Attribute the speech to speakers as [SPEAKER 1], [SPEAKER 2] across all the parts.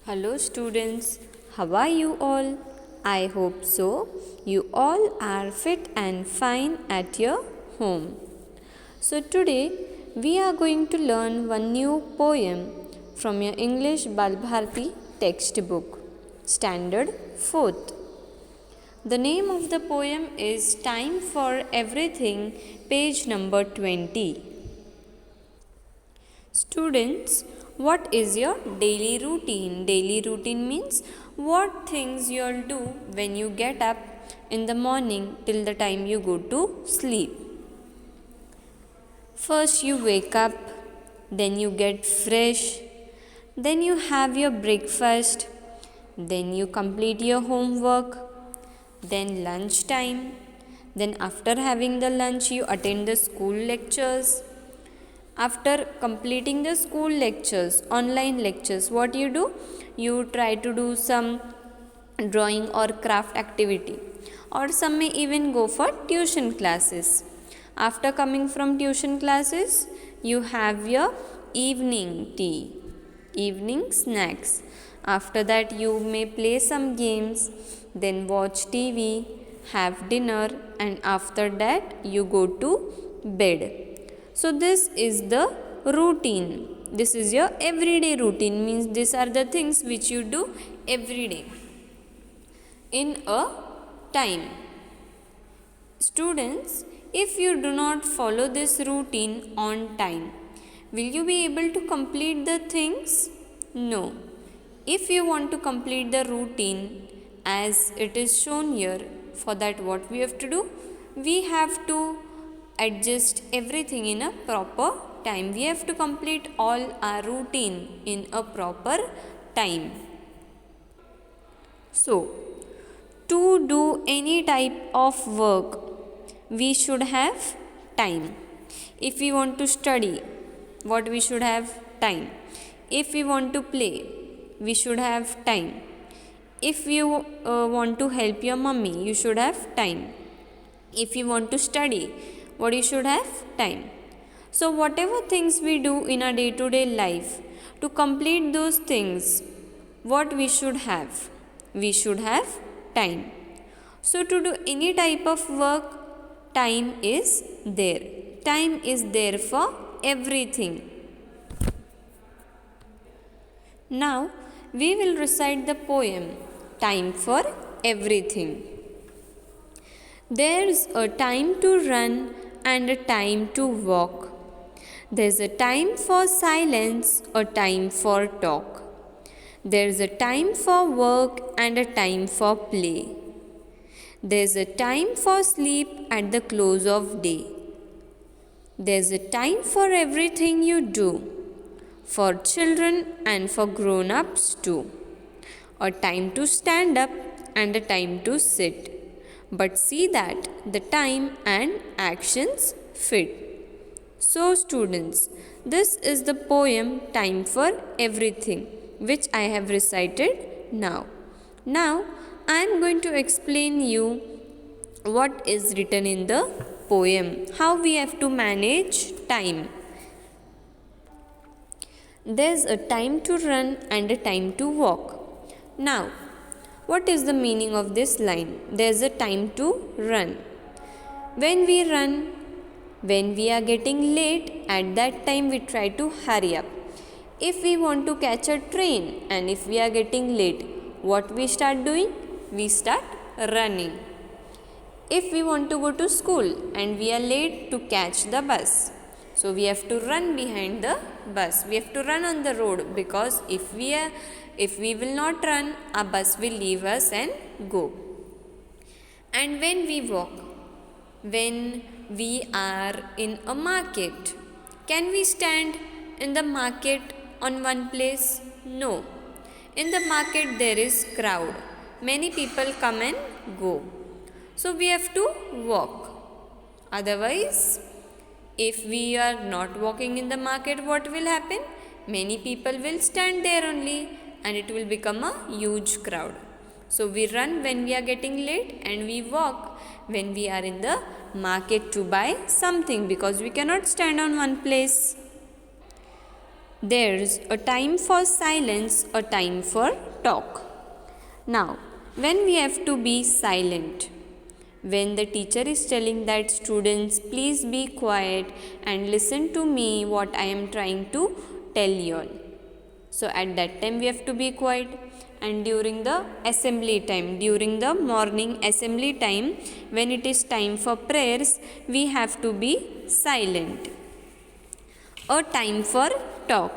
[SPEAKER 1] Hello students, how are you all? I hope so. You all are fit and fine at your home. So today we are going to learn one new poem from your English Balbharti textbook, Standard 4th. The name of the poem is Time for Everything, page number 20. Students, what is your daily routine? Daily routine means what things you'll do when you get up in the morning till the time you go to sleep. First you wake up, then you get fresh, then you have your breakfast, then you complete your homework, then lunch time, then after having the lunch you attend the school lectures. After completing the school lectures, online lectures, what you do? You try to do some drawing or craft activity, or some may even go for tuition classes. After coming from tuition classes, you have your evening tea, evening snacks. After that, you may play some games, then watch TV, have dinner, and after that, you go to bed. So this is the routine. This is your everyday routine, means these are the things which you do every day in a time. Students, if you do not follow this routine on time, will you be able to complete the things? No. If you want to complete the routine as it is shown here, for that what we have to do? We have to adjust everything in a proper time. We have to complete all our routine in a proper time. So, to do any type of work, we should have time. If we want to study, what we should have? Time. If we want to play, we should have time. If you want to help your mummy, you should have time. If you want to study, what you should have? Time. So whatever things we do in our day-to-day life, to complete those things, what we should have? We should have time. So to do any type of work, time is there. Time is there for everything. Now we will recite the poem Time for Everything. There's a time to run and a time to walk. There's a time for silence, a time for talk. There's a time for work and a time for play. There's a time for sleep at the close of day. There's a time for everything you do, for children and for grown-ups too. A time to stand up and a time to sit. But see that the time and actions fit. So students, this is the poem Time for Everything, which I have recited now. Now I am going to explain you what is written in the poem, how we have to manage time. There's a time to run and a time to walk. Now, what is the meaning of this line? There's a time to run. When we run, when we are getting late, at that time we try to hurry up. If we want to catch a train and if we are getting late, what we start doing? We start running. If we want to go to school and we are late to catch the bus, so we have to run behind the bus. We have to run on the road, because if we will not run, a bus will leave us and go. And when we walk, when we are in a market, can we stand in the market on one place? No. In the market there is crowd. Many people come and go. So we have to walk. Otherwise, if we are not walking in the market, what will happen? Many people will stand there only and it will become a huge crowd. So we run when we are getting late and we walk when we are in the market to buy something, because we cannot stand on one place. There's a time for silence, a time for talk. Now, when we have to be silent, when the teacher is telling that students please be quiet and listen to me what I am trying to tell you all. So at that time we have to be quiet. And during the assembly time, during the morning assembly time, when it is time for prayers, we have to be silent. A time for talk.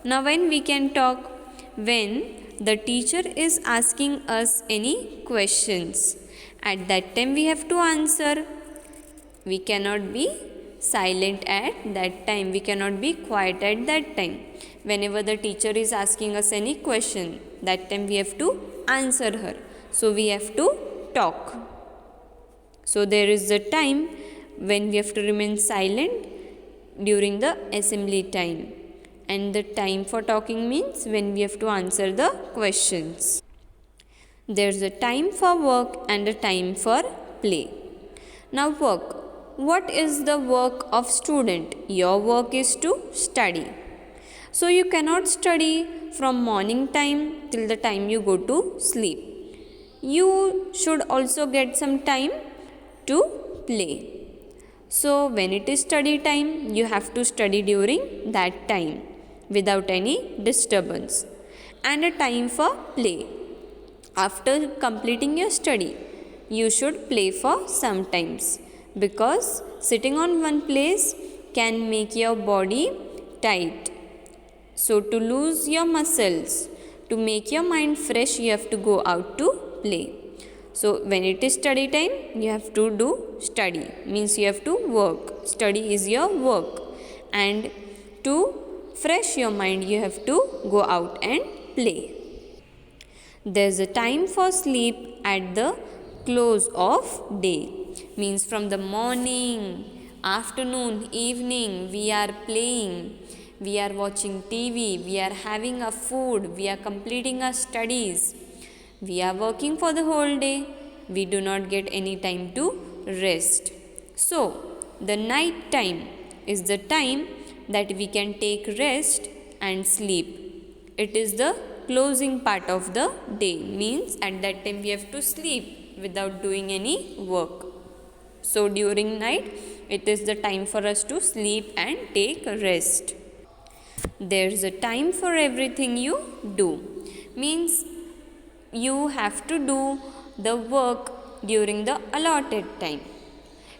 [SPEAKER 1] Now when we can talk? When the teacher is asking us any questions. At that time we have to answer. We cannot be silent at that time. We cannot be quiet at that time. Whenever the teacher is asking us any question, that time we have to answer her. So we have to talk. So there is a time when we have to remain silent during the assembly time. And the time for talking means when we have to answer the questions. There's a time for work and a time for play. Now work. What is the work of student? Your work is to study. So you cannot study from morning time till the time you go to sleep. You should also get some time to play. So when it is study time, you have to study during that time without any disturbance. And a time for play. After completing your study, you should play for some times, because sitting on one place can make your body tight. So to lose your muscles, to make your mind fresh, you have to go out to play. So when it is study time, you have to do study. Means you have to work. Study is your work. And to fresh your mind, you have to go out and play. There's a time for sleep at the close of day. Means from the morning, afternoon, evening, we are playing. We are watching TV, we are having a food, we are completing our studies. We are working for the whole day. We do not get any time to rest. So, the night time is the time that we can take rest and sleep. It is the closing part of the day. Means at that time we have to sleep without doing any work. So, during night, it is the time for us to sleep and take rest. There's a time for everything you do. Means you have to do the work during the allotted time.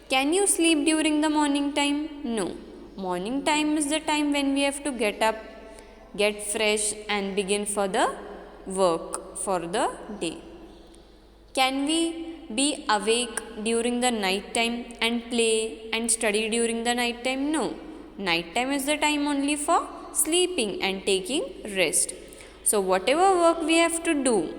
[SPEAKER 1] Can you sleep during the morning time? No. Morning time is the time when we have to get up, get fresh and begin for the work for the day. Can we be awake during the night time and play and study during the night time? No. Night time is the time only for sleeping and taking rest. So whatever work we have to do,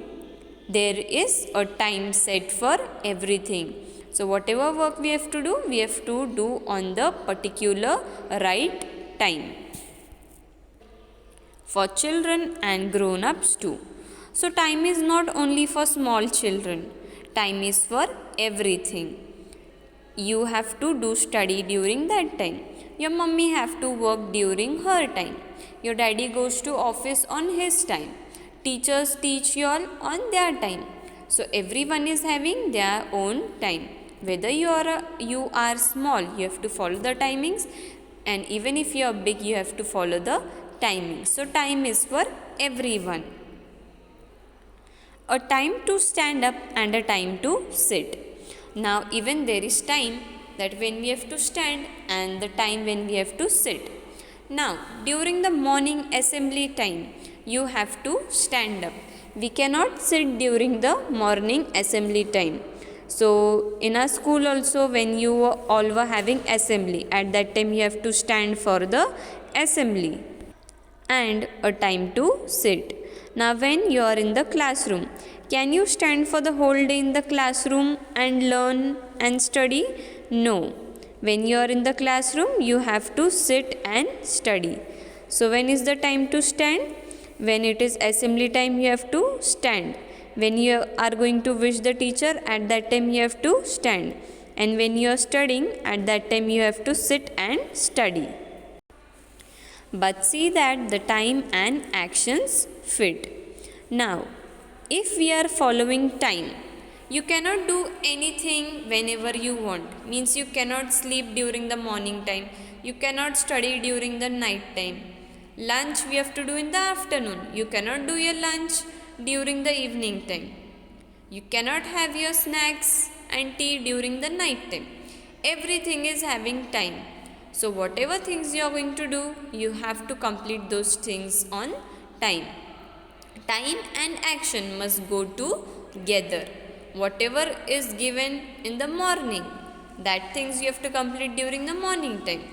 [SPEAKER 1] there is a time set for everything. So whatever work we have to do on the particular right time. For children and grown-ups too. So time is not only for small children. Time is for everything. You have to do study during that time. Your mummy have to work during her time. Your daddy goes to office on his time. Teachers teach you all on their time. So everyone is having their own time. Whether you are small, you have to follow the timings, and even if you are big, you have to follow the timings. So time is for everyone. A time to stand up and a time to sit. Now even there is time that when we have to stand and the time when we have to sit. Now during the morning assembly time, you have to stand up. We cannot sit during the morning assembly time. So in our school also, when you all were having assembly, at that time you have to stand for the assembly. And a time to sit. Now when you are in the classroom, can you stand for the whole day in the classroom and learn and study? No. When you are in the classroom, you have to sit and study. So when is the time to stand? When it is assembly time, you have to stand. When you are going to wish the teacher, at that time you have to stand. And when you are studying, at that time you have to sit and study. but see that the time and actions fit. Now, if we are following time, you cannot do anything whenever you want. Means you cannot sleep during the morning time. You cannot study during the night time. Lunch we have to do in the afternoon. You cannot do your lunch during the evening time. You cannot have your snacks and tea during the night time. Everything is having time. So whatever things you are going to do, you have to complete those things on time. Time and action must go together. Whatever is given in the morning, that things you have to complete during the morning time.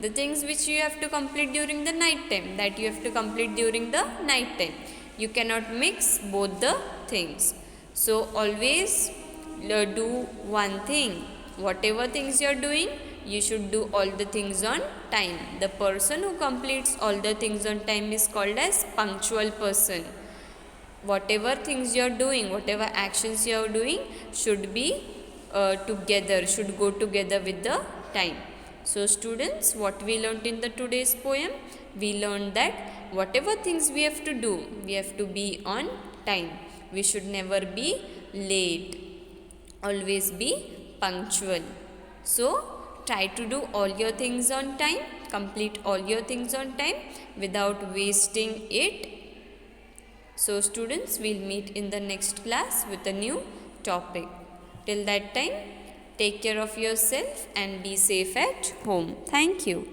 [SPEAKER 1] The things which you have to complete during the night time, that you have to complete during the night time. You cannot mix both the things. So always do one thing. Whatever things you are doing, you should do all the things on time. The person who completes all the things on time is called as punctual person. Whatever things you are doing, whatever actions you are doing should be together, should go together with the time. So students, what we learnt in the today's poem? We learned that whatever things we have to do, we have to be on time. We should never be late. Always be punctual. So try to do all your things on time, complete all your things on time without wasting it. So students, we'll meet in the next class with a new topic. Till that time, take care of yourself and be safe at home. Thank you.